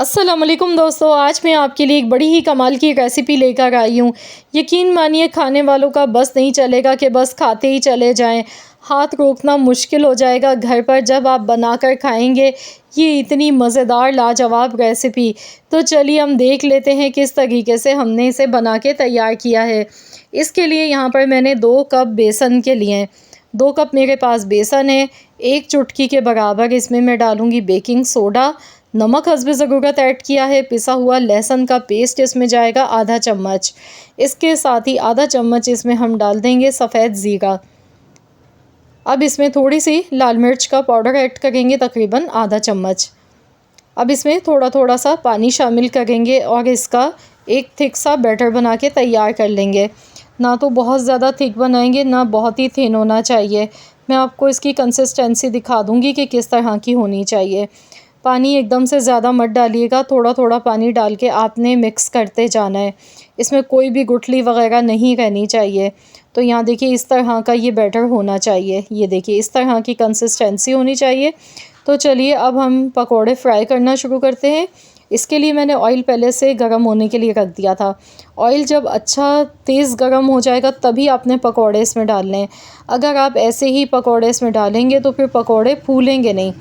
अस्सलामुअलैकुम दोस्तों, आज मैं आपके लिए एक बड़ी ही कमाल की रेसिपी लेकर आई हूँ। यकीन मानिए खाने वालों का बस नहीं चलेगा कि बस खाते ही चले जाएं। हाथ रोकना मुश्किल हो जाएगा घर पर जब आप बनाकर खाएंगे ये इतनी मज़ेदार लाजवाब रेसिपी। तो चलिए हम देख लेते हैं किस तरीके से हमने इसे बना के तैयार किया है। इसके लिए यहाँ पर मैंने 2 कप बेसन के लिए हैं। 2 कप मेरे पास बेसन है। 1 चुटकी के बराबर इसमें मैं डालूँगी बेकिंग सोडा। नमक हस्बे ज़रूरत ऐड किया है। पिसा हुआ लहसुन का पेस्ट इसमें जाएगा आधा चम्मच। इसके साथ ही आधा चम्मच इसमें हम डाल देंगे सफ़ेद ज़ीरा। अब इसमें थोड़ी सी लाल मिर्च का पाउडर ऐड करेंगे, तकरीबन आधा चम्मच। अब इसमें थोड़ा थोड़ा सा पानी शामिल करेंगे और इसका एक थिक सा बैटर बना के तैयार कर लेंगे। ना तो बहुत ज़्यादा थिक बनाएंगे, ना बहुत ही थिन होना चाहिए। मैं आपको इसकी कंसिस्टेंसी दिखा दूँगी कि किस तरह की होनी चाहिए। पानी एकदम से ज़्यादा मत डालिएगा, थोड़ा थोड़ा पानी डाल के आपने मिक्स करते जाना है। इसमें कोई भी गुठली वगैरह नहीं रहनी चाहिए। तो यहाँ देखिए इस तरह का ये बैटर होना चाहिए। ये देखिए इस तरह की कंसिस्टेंसी होनी चाहिए। तो चलिए अब हम पकोड़े फ्राई करना शुरू करते हैं। इसके लिए मैंने ऑयल पहले से गर्म होने के लिए रख दिया था। ऑयल जब अच्छा तेज़ गर्म हो जाएगा तभी आपने पकोड़े इसमें डालने हैं। अगर आप ऐसे ही पकोड़े इसमें डालेंगे तो फिर पकोड़े फूलेंगे नहीं।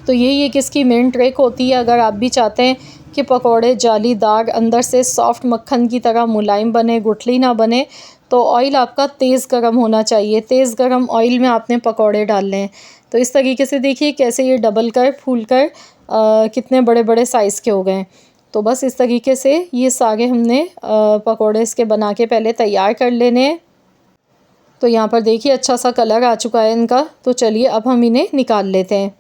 तो यही एक इसकी मेन ट्रिक होती है। अगर आप भी चाहते हैं कि पकोड़े जालीदार अंदर से सॉफ्ट मक्खन की तरह मुलायम बने, गुठली ना बने, तो ऑयल आपका तेज़ गर्म होना चाहिए। तेज़ गर्म ऑयल में आपने पकोड़े डालने हैं। तो इस तरीके से देखिए कैसे ये डबल कर फूल कर कितने बड़े बड़े साइज़ के हो गए हैं। तो बस इस तरीके से ये सारे हमने पकोड़े इसके बना के पहले तैयार कर लेने हैं। तो यहाँ पर देखिए अच्छा सा कलर आ चुका है इनका। तो चलिए अब हम इन्हें निकाल लेते हैं।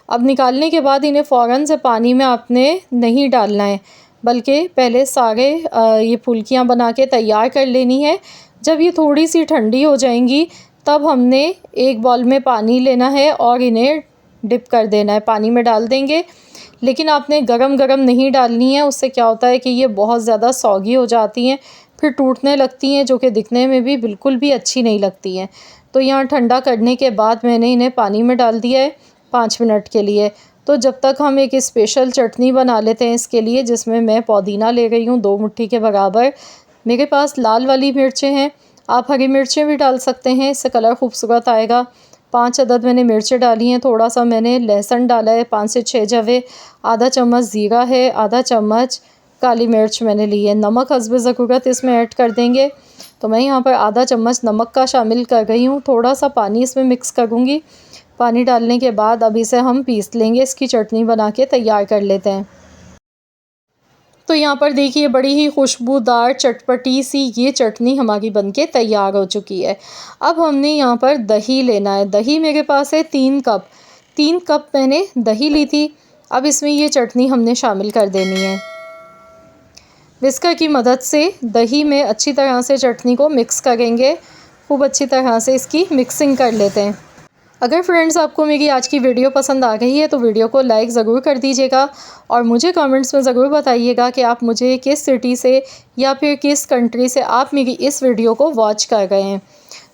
अब निकालने के बाद इन्हें फ़ौरन से पानी में आपने नहीं डालना है, बल्कि पहले सारे ये फुल्कियाँ बना के तैयार कर लेनी है। जब ये थोड़ी सी ठंडी हो जाएंगी तब हमने एक बाउल में पानी लेना है और इन्हें डिप कर देना है, पानी में डाल देंगे। लेकिन आपने गरम गरम नहीं डालनी है, उससे क्या होता है कि ये बहुत ज़्यादा सौगी हो जाती हैं, फिर टूटने लगती हैं, जो कि दिखने में भी बिल्कुल भी अच्छी नहीं लगती हैं। तो यहाँ ठंडा करने के बाद मैंने इन्हें पानी में डाल दिया है 5 मिनट के लिए। तो जब तक हम एक स्पेशल चटनी बना लेते हैं इसके लिए, जिसमें मैं पुदीना ले रही हूँ 2 मुट्ठी के बराबर। मेरे पास लाल वाली मिर्चें हैं, आप हरी मिर्चें भी डाल सकते हैं, इससे कलर खूबसूरत आएगा। 5 अदद मैंने मिर्चें डाली हैं। थोड़ा सा मैंने लहसुन डाला है, 5 से 6 जवे। आधा चम्मच ज़ीरा है, आधा चम्मच काली मिर्च मैंने ली है। नमक हस्बे ज़रूरत इसमें ऐड कर देंगे। तो मैं यहाँ पर आधा चम्मच नमक का शामिल कर रही हूँ। थोड़ा सा पानी इसमें मिक्स करूँगी। पानी डालने के बाद अब इसे हम पीस लेंगे, इसकी चटनी बना के तैयार कर लेते हैं। तो यहाँ पर देखिए बड़ी ही खुशबूदार चटपटी सी ये चटनी हमारी बनके तैयार हो चुकी है। अब हमने यहाँ पर दही लेना है। दही मेरे पास है 3 कप। 3 कप मैंने दही ली थी। अब इसमें ये चटनी हमने शामिल कर देनी है। विस्कर की मदद से दही में अच्छी तरह से चटनी को मिक्स करेंगे। खूब अच्छी तरह से इसकी मिक्सिंग कर लेते हैं। अगर फ्रेंड्स आपको मेरी आज की वीडियो पसंद आ गई है तो वीडियो को लाइक ज़रूर कर दीजिएगा और मुझे कमेंट्स में ज़रूर बताइएगा कि आप मुझे किस सिटी से या फिर किस कंट्री से आप मेरी इस वीडियो को वॉच कर रहे हैं।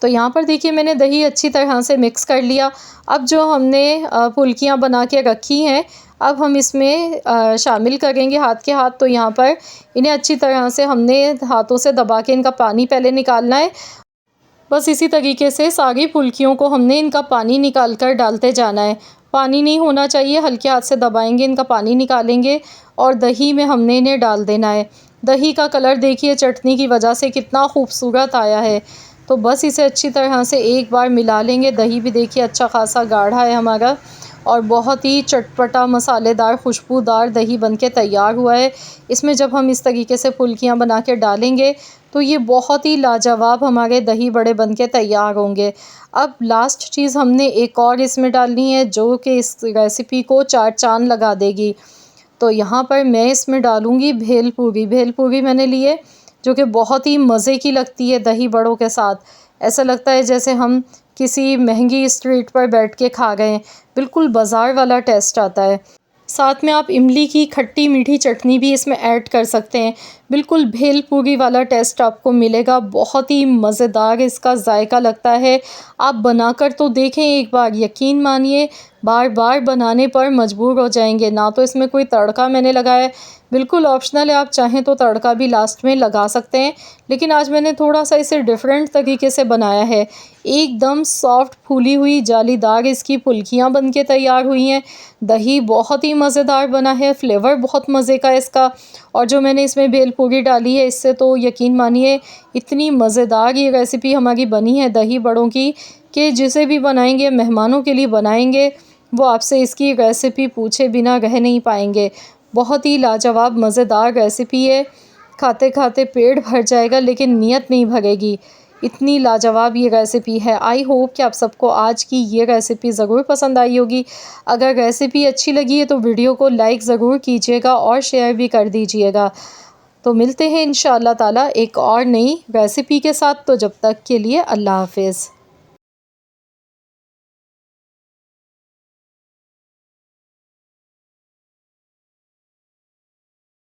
तो यहाँ पर देखिए मैंने दही अच्छी तरह से मिक्स कर लिया। अब जो हमने फुल्कियाँ बना के रखी हैं, अब हम इसमें शामिल करेंगे हाथ के हाथ। तो यहाँ पर इन्हें अच्छी तरह से हमने हाथों से दबा के इनका पानी पहले निकालना है। बस इसी तरीके से सारी फुल्कियों को हमने इनका पानी निकाल कर डालते जाना है। पानी नहीं होना चाहिए, हल्के हाथ से दबाएंगे, इनका पानी निकालेंगे और दही में हमने इन्हें डाल देना है। दही का कलर देखिए चटनी की वजह से कितना खूबसूरत आया है। तो बस इसे अच्छी तरह से एक बार मिला लेंगे। दही भी देखिए अच्छा खासा गाढ़ा है हमारा और बहुत ही चटपटा मसालेदार खुशबूदार दही बनके तैयार हुआ है। इसमें जब हम इस तरीके से फुल्कियाँ बना के डालेंगे तो ये बहुत ही लाजवाब हमारे दही बड़े बनके तैयार होंगे। अब लास्ट चीज़ हमने एक और इसमें डालनी है जो कि इस रेसिपी को 4 चाँद लगा देगी। तो यहाँ पर मैं इसमें डालूँगी भेलपूरी। भेलपूरी मैंने ली है जो कि बहुत ही मज़े की लगती है दही बड़ों के साथ। ऐसा लगता है जैसे हम किसी महंगी स्ट्रीट पर बैठ के खा गए हैं। बिल्कुल बाज़ार वाला टेस्ट आता है। साथ में आप इमली की खट्टी मीठी चटनी भी इसमें ऐड कर सकते हैं। बिल्कुल भेलपूरी वाला टेस्ट आपको मिलेगा। बहुत ही मज़ेदार इसका जायका लगता है। आप बनाकर तो देखें एक बार, यकीन मानिए बार बार बनाने पर मजबूर हो जाएंगे। ना तो इसमें कोई तड़का मैंने लगाया है, बिल्कुल ऑप्शनल है, आप चाहें तो तड़का भी लास्ट में लगा सकते हैं, लेकिन आज मैंने थोड़ा सा इसे डिफरेंट तरीके से बनाया है। एकदम सॉफ्ट फूली हुई जालीदार इसकी फुल्कियाँ बन के तैयार हुई हैं। दही बहुत ही मज़ेदार बना है, फ्लेवर बहुत मज़े का है इसका। और जो मैंने इसमें भेलपूरी डाली है, इससे तो यकीन मानिए इतनी मज़ेदार ये रेसिपी हमारी बनी है दही बड़ों की, कि जिसे भी बनाएंगे, मेहमानों के लिए बनाएंगे, वो आपसे इसकी रेसिपी पूछे बिना रह नहीं पाएंगे। बहुत ही लाजवाब मज़ेदार रेसिपी है, खाते खाते पेट भर जाएगा लेकिन नीयत नहीं भरेगी, इतनी लाजवाब ये रेसिपी है। आई होप कि आप सबको आज की ये रेसिपी ज़रूर पसंद आई होगी। अगर रेसिपी अच्छी लगी है तो वीडियो को लाइक ज़रूर कीजिएगा और शेयर भी कर दीजिएगा। तो मिलते हैं इंशाअल्लाह ताला एक और नई रेसिपी के साथ। तो जब तक के लिए अल्लाह हाफ़िज़।